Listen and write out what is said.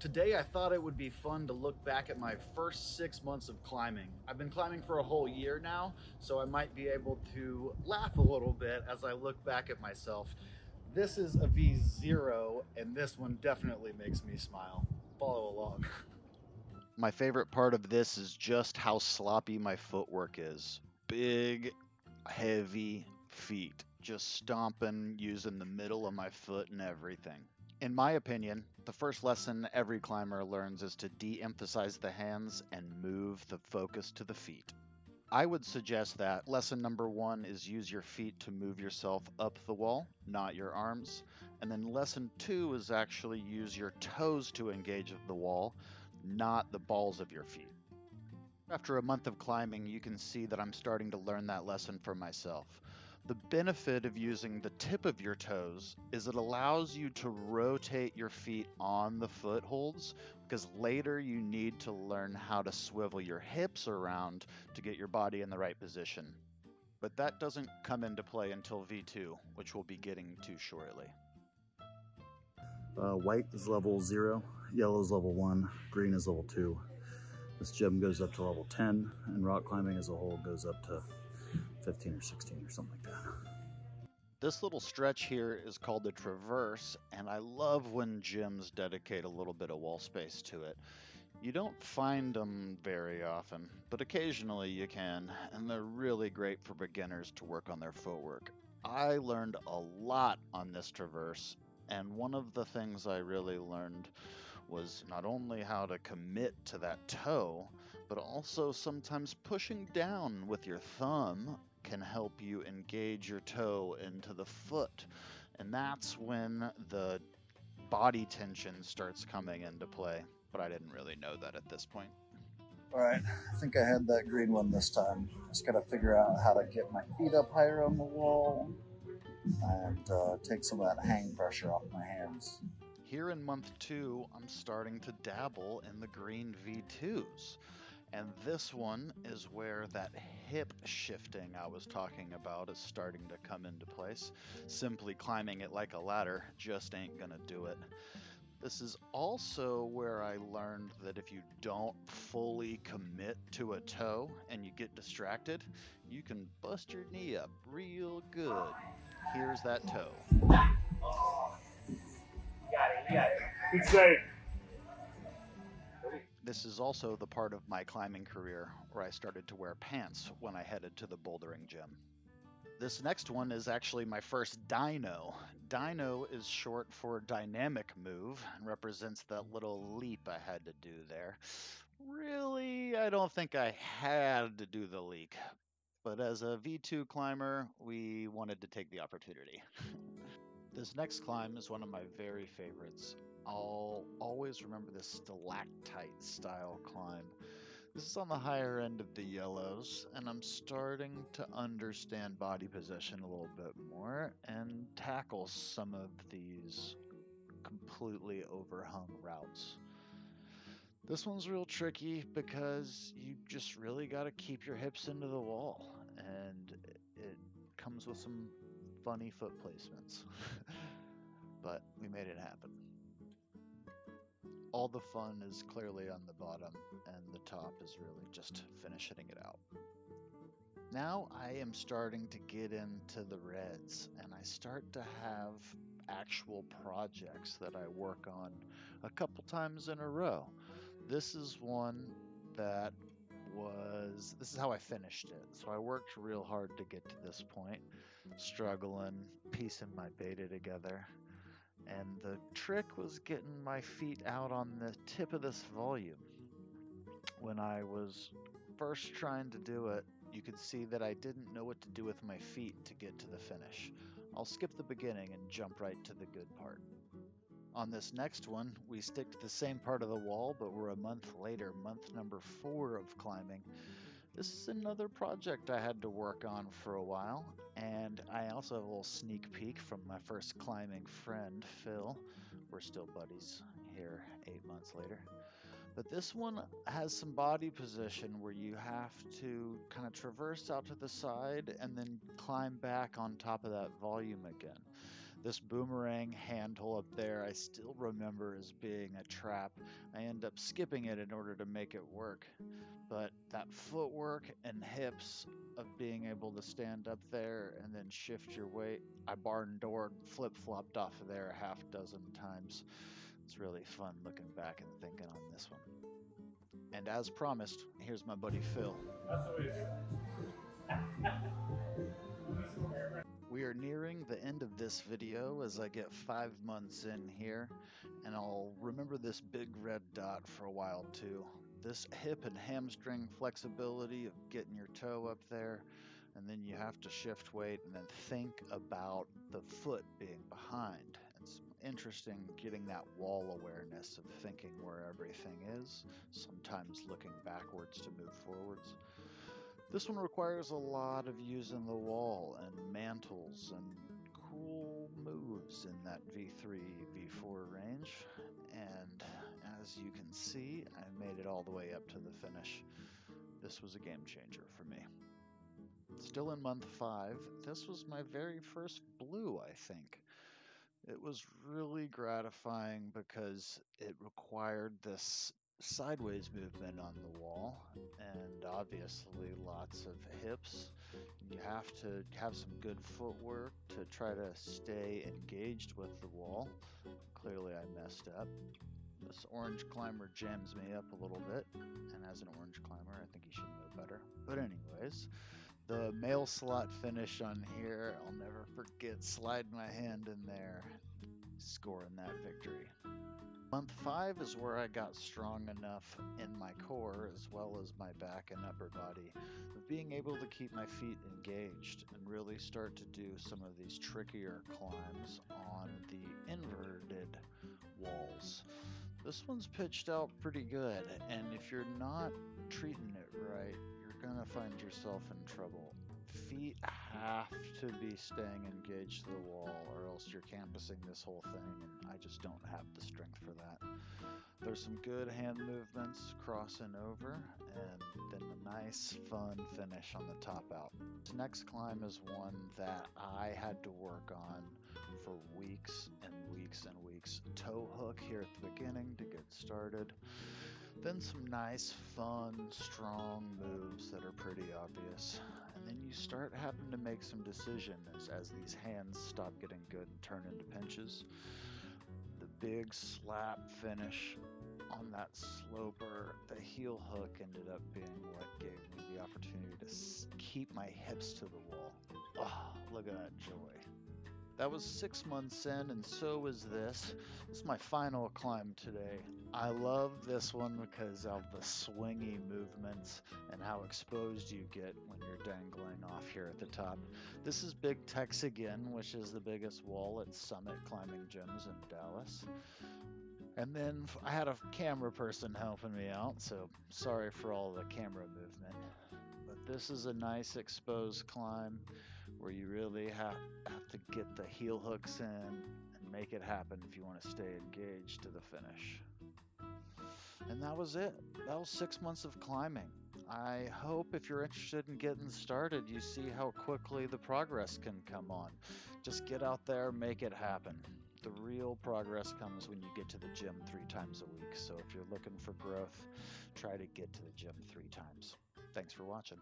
Today I thought it would be fun to look back at my first 6 months of climbing. I've been climbing for a whole year now, so I might be able to laugh a little bit as I look back at myself. This is a V0, and this one definitely makes me smile. Follow along. My favorite part of this is just how sloppy my footwork is. Big, heavy feet, just stomping, using the middle of my foot and everything. In my opinion, the first lesson every climber learns is to de-emphasize the hands and move the focus to the feet. I would suggest that lesson number 1 is use your feet to move yourself up the wall, not your arms. And then lesson 2 is actually use your toes to engage the wall, not the balls of your feet. After a month of climbing, you can see that I'm starting to learn that lesson for myself. The benefit of using the tip of your toes is it allows you to rotate your feet on the footholds, because later you need to learn how to swivel your hips around to get your body in the right position. But that doesn't come into play until V2, which we'll be getting to shortly. White is level 0, yellow is level 1, green is level 2. This gym goes up to level 10, and rock climbing as a whole goes up to 15 or 16 or something like that. This little stretch here is called a traverse, and I love when gyms dedicate a little bit of wall space to it. You don't find them very often, but occasionally you can, and they're really great for beginners to work on their footwork. I learned a lot on this traverse, and one of the things I really learned was not only how to commit to that toe, but also sometimes pushing down with your thumb can help you engage your toe into the foot. And that's when the body tension starts coming into play. But I didn't really know that at this point. All right, I think I had that green one this time. Just gotta figure out how to get my feet up higher on the wall and take some of that hang pressure off my hands. Here in month 2, I'm starting to dabble in the green V2s. And this one is where that hip shifting I was talking about is starting to come into place. Simply climbing it like a ladder just ain't gonna do it. This is also where I learned that if you don't fully commit to a toe and you get distracted, you can bust your knee up real good. Here's that toe. You got it. Good save. This is also the part of my climbing career where I started to wear pants when I headed to the bouldering gym. This next one is actually my first dyno. Dyno is short for dynamic move and represents that little leap I had to do there. Really, I don't think I had to do the leap, but as a V2 climber, we wanted to take the opportunity. This next climb is one of my very favorites. I'll always remember this stalactite style climb. This is on the higher end of the yellows, and I'm starting to understand body position a little bit more and tackle some of these completely overhung routes. This one's real tricky because you just really got to keep your hips into the wall, and it comes with some funny foot placements. But we made it happen. All the fun is clearly on the bottom, and the top is really just finishing it out. Now I am starting to get into the reds, and I start to have actual projects that I work on a couple times in a row. This is one that this is how I finished it. So I worked real hard to get to this point, struggling, piecing my beta together. And the trick was getting my feet out on the tip of this volume. When I was first trying to do it, you could see that I didn't know what to do with my feet to get to the finish. I'll skip the beginning and jump right to the good part. On this next one, we stick to the same part of the wall, but we're a month later, month number 4 of climbing. This is another project I had to work on for a while, and I also have a little sneak peek from my first climbing friend, Phil. We're still buddies here 8 months later. But this one has some body position where you have to kind of traverse out to the side and then climb back on top of that volume again. This boomerang handle up there, I still remember as being a trap. I end up skipping it in order to make it work. But that footwork and hips of being able to stand up there and then shift your weight, I barn doored, flip-flopped off of there a half dozen times. It's really fun looking back and thinking on this one. And as promised, here's my buddy Phil. That's the way to do it. We are nearing the end of this video as I get 5 months in here, and I'll remember this big red dot for a while too. This hip and hamstring flexibility of getting your toe up there, and then you have to shift weight and then think about the foot being behind. It's interesting getting that wall awareness of thinking where everything is, sometimes looking backwards to move forwards. This one requires a lot of using the wall and mantles and cool moves in that V3, V4 range. And as you can see, I made it all the way up to the finish. This was a game changer for me. Still in month 5, this was my very first blue, I think. It was really gratifying because it required this sideways movement on the wall and obviously lots of hips. You have to have some good footwork to try to stay engaged with the wall. Clearly I messed up. This orange climber jams me up a little bit, and as an orange climber I think you should know better. But anyways, the mail slot finish on here, I'll never forget sliding my hand in there, scoring that victory. Month 5 is where I got strong enough in my core as well as my back and upper body of being able to keep my feet engaged and really start to do some of these trickier climbs on the inverted walls. This one's pitched out pretty good, and if you're not treating it right, you're gonna find yourself in trouble. Feet have to be staying engaged to the wall or else you're campusing this whole thing, and I just don't have the strength for that. There's some good hand movements crossing over, and then a nice fun finish on the top out. This next climb is one that I had to work on for weeks and weeks and weeks. Toe hook here at the beginning to get started. Then some nice, fun, strong moves that are pretty obvious. And then you start having to make some decisions as these hands stop getting good and turn into pinches. The big slap finish on that sloper, the heel hook ended up being what gave me the opportunity to keep my hips to the wall. Oh, look at that joy. That was 6 months in, and so is this. This is my final climb today. I love this one because of the swingy movements and how exposed you get when you're dangling off here at the top. This is Big Tex again, which is the biggest wall at Summit Climbing Gyms in Dallas. And then I had a camera person helping me out, so sorry for all the camera movement. But this is a nice exposed climb where you really have to get the heel hooks in and make it happen if you want to stay engaged to the finish. And that was it. That was 6 months of climbing. I hope if you're interested in getting started, you see how quickly the progress can come on. Just get out there, make it happen. The real progress comes when you get to the gym 3 times a week. So if you're looking for growth, try to get to the gym 3 times. Thanks for watching.